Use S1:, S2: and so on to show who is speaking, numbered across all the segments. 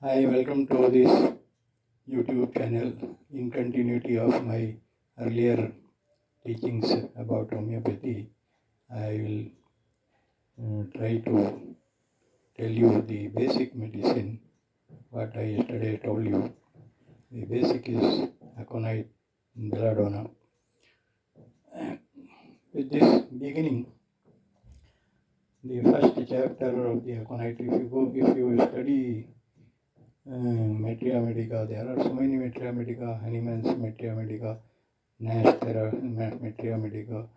S1: Hi, welcome to this YouTube channel. In continuity of my earlier teachings about homeopathy, I will try to tell you the basic medicine, what I yesterday told you. The basic is aconite belladonna. With this beginning, the first chapter of the aconite, if you study Maitreya Medica, there are so many Maitreya Medica, Hahnemann's Maitreya Medica, Nash Maitreya Medica,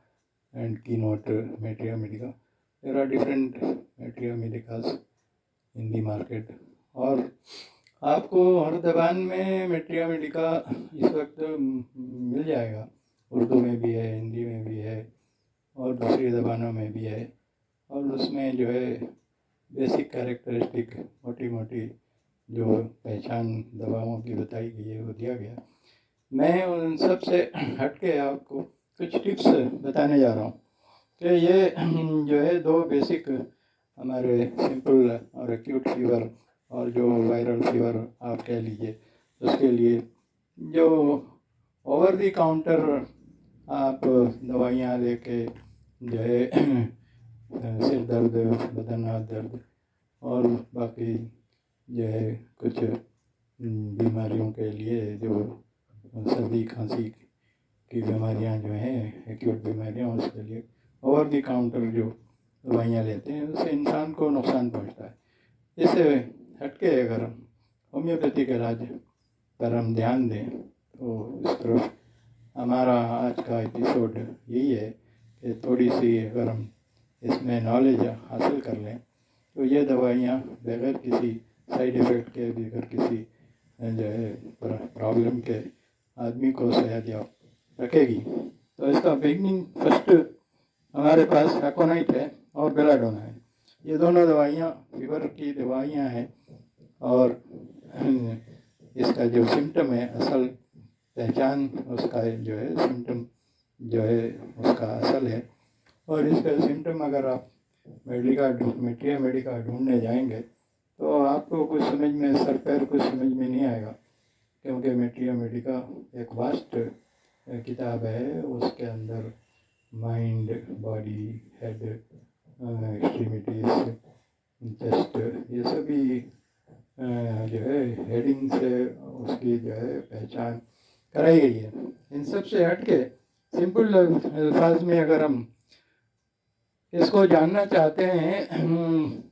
S1: and Keynote Maitreya Medica. There are different Maitreya Medicas in the market. और आपको हर जबान में materia Medica इस वक्त मिल जाएगा. उर्दू में भी है, हिंदी में भी है और दूसरी ज़बानों में भी है. और उसमें जो है बेसिक कैरेक्टरिस्टिक मोटी मोटी जो पहचान दवाओं की बताई गई है वो दिया गया. मैं उन सब से हट के आपको कुछ टिप्स बताने जा रहा हूँ कि ये जो है दो बेसिक हमारे सिंपल और एक्यूट फीवर और जो वायरल फीवर आप कह लीजिए, उसके लिए जो ओवर दी काउंटर आप दवाइयाँ लेके जो है सिर दर्द, बदन हाथ दर्द और बाकी जो है कुछ बीमारियों के लिए जो सर्दी खांसी की बीमारियां जो हैं, एक्यूट बीमारियां, उसके लिए ओवर दी काउंटर जो दवाइयाँ लेते हैं उससे इंसान को नुकसान पहुंचता है. इससे हटके अगर होम्योपैथिक इलाज पर हम ध्यान दें तो इस तरफ हमारा आज का एपिसोड यही है कि थोड़ी सी अगर हम इसमें नॉलेज हासिल कर लें तो ये दवाइयाँ बगैर किसी साइड इफ़ेक्ट के, बगैर किसी जो है प्रॉब्लम के आदमी को सेहत याब रखेगी. तो इसका बिगनिंग फर्स्ट हमारे पास एकोनाइट है और बेलाडोना है. ये दोनों दवाइयाँ फीवर की दवाइयाँ हैं और इसका जो सिम्टम है, असल पहचान उसका जो है, सिम्टम जो है उसका असल है. और इसका सिम्टम अगर आप मेट्रिया मेडिका ढूंढने जाएंगे तो आपको कुछ समझ में, सर पैर कुछ समझ में नहीं आएगा, क्योंकि मेट्रिया मेडिका एक वास्ट किताब है. उसके अंदर mind, body, head, extremities, chest, ये सभी जो है हेडिंग से उसकी जो है पहचान कराई गई है. इन सब से हट के सिंपल अल्फाज में अगर हम इसको जानना चाहते हैं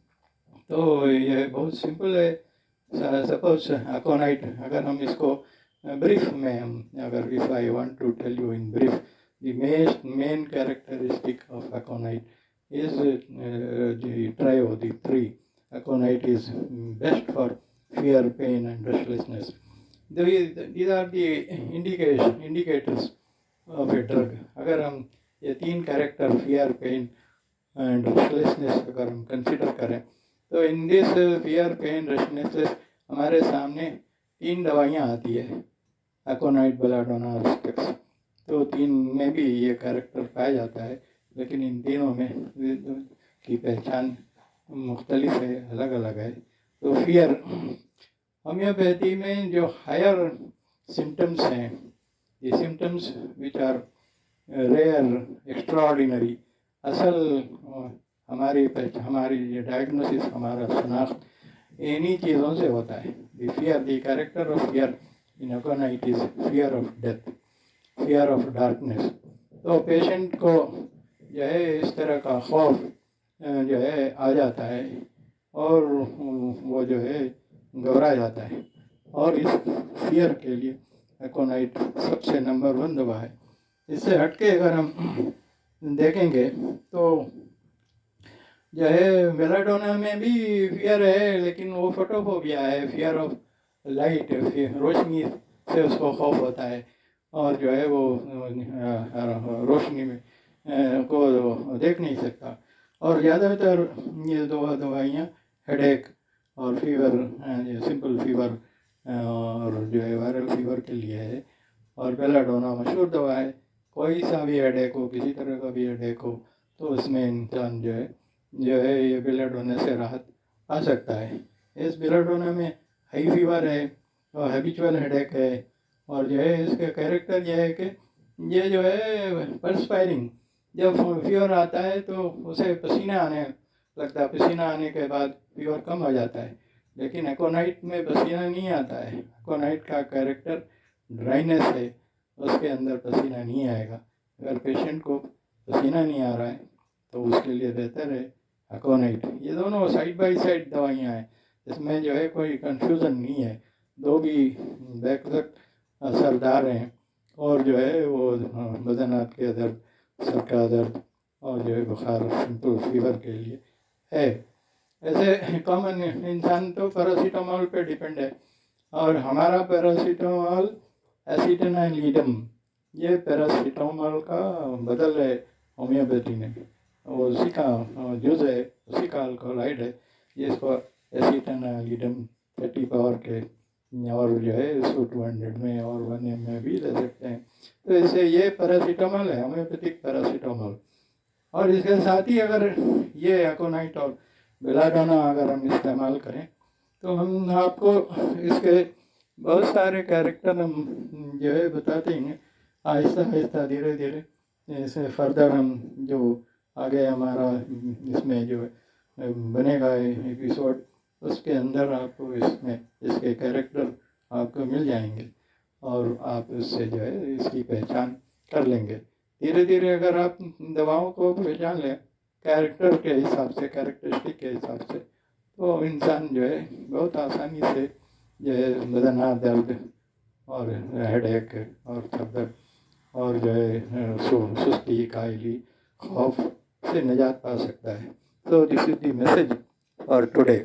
S1: तो ये बहुत सिंपल है. सपोज अकोनाइट, अगर हम इसको ब्रीफ में हम अगर if I want to tell you in brief, the main characteristic of aconite is the trio, the three. Aconite is best for fear, pain and restlessness. These are the indicators of a drug. अगर हम ये तीन character fear, pain and restlessness अगर हम consider करें तो in this fear, pain, restlessness हमारे सामने तीन दवाइयाँ आती है, अकोनाइट, बेलाडोना और स्टेक्स. तो तीन में भी ये कैरेक्टर पाया जाता है, लेकिन इन तीनों में की पहचान मुख्तलिफ है, अलग अलग है. तो फियर होम्योपैथी में जो हायर सिम्टम्स हैं, ये symptoms which are rare, extraordinary, असल हमारी ये डायग्नोसिस, हमारा शनाख्त इन्हीं चीज़ों से होता है. The fear, the character of fear in aconite is fear of death, fear of darkness. तो पेशेंट को जो है इस तरह का खौफ जो है आ जाता है और वो जो है घबरा जाता है. और इस फियर के लिए एकोनाइट सबसे नंबर 1 दवा है. इससे हटके अगर हम देखेंगे तो जो है बेलाडोना में भी फियर है, लेकिन वो फोटोफोबिया है, फियर ऑफ लाइट, रोशनी से उसको खौफ होता है और जो है वो रोशनी में को देख नहीं सकता. और ज़्यादातर ये दवाइयाँ हेडेक और फीवर, सिंपल फीवर और जो है वायरल फीवर के लिए है. और बेलाडोना मशहूर दवा है. कोई सा भी हेडेक हो, किसी तरह का भी हेडेक हो, तो उसमें इंसान जो है ये बेलाडोना से राहत आ सकता है. इस बेलाडोना में हाई फीवर है और हैबिचुअल हेडेक है, और जो है इसका कैरेक्टर यह है कि ये जो है परस्पायरिंग, जब फीवर आता है तो उसे पसीना आने लगता है, पसीना आने के बाद फीवर कम हो जाता है, लेकिन एकोनाइट में पसीना नहीं आता है। एकोनाइट का कैरेक्टर ड्राइनेस है, उसके अंदर पसीना नहीं आएगा। अगर पेशेंट को पसीना नहीं आ रहा है तो उसके लिए बेहतर है एकोनाइट। ये दोनों साइड बाय साइड दवाइयाँ हैं, इसमें जो है कोई कंफ्यूजन नहीं है, दो भी बेशक असरदार हैं, और जो है वो बदन हाथ के दर्द, सर का दर्द और जो है बुखार, सिंपल फीवर के लिए है। ऐसे कॉमन इंसान तो पैरासीटामोल पे डिपेंड है, और हमारा पैरासीटामोल एसिटामाइलिडम, ये पैरासीटामोल का बदल है होम्योपैथी में, वो उसी का जुज है, उसी का अल्कोहलाइड है, जिसको एसिटामाइलिडम 30 पावर के, और जो है इसको 200 में और 1 ml में भी ले सकते हैं। तो इससे ये पैरासीटामोल है, होम्योपैथिक पैरासीटामोल। और इसके साथ ही अगर ये एकोनाइट और बेलाडोना अगर हम इस्तेमाल करें तो हम आपको इसके बहुत सारे कैरेक्टर हम जो है बताते हैं, आहिस्ता आहिस्ता धीरे धीरे। इससे फर्दर हम जो आगे हमारा इसमें जो बनेगा एपिसोड, उसके अंदर आपको इसमें इसके कैरेक्टर आपको मिल जाएंगे, और आप इससे जो है इसकी पहचान कर लेंगे। धीरे धीरे अगर आप दवाओं को पहचान लें कैरेक्टर के हिसाब से, कैरेक्टरिस्टिक के हिसाब से, तो इंसान जो है बहुत आसानी से जो है बदन हाथ दर्द और हेडेक और सर दर्द और जो है सुस्ती, कायली, खौफ से निजात पा सकता है। So this is the message for today.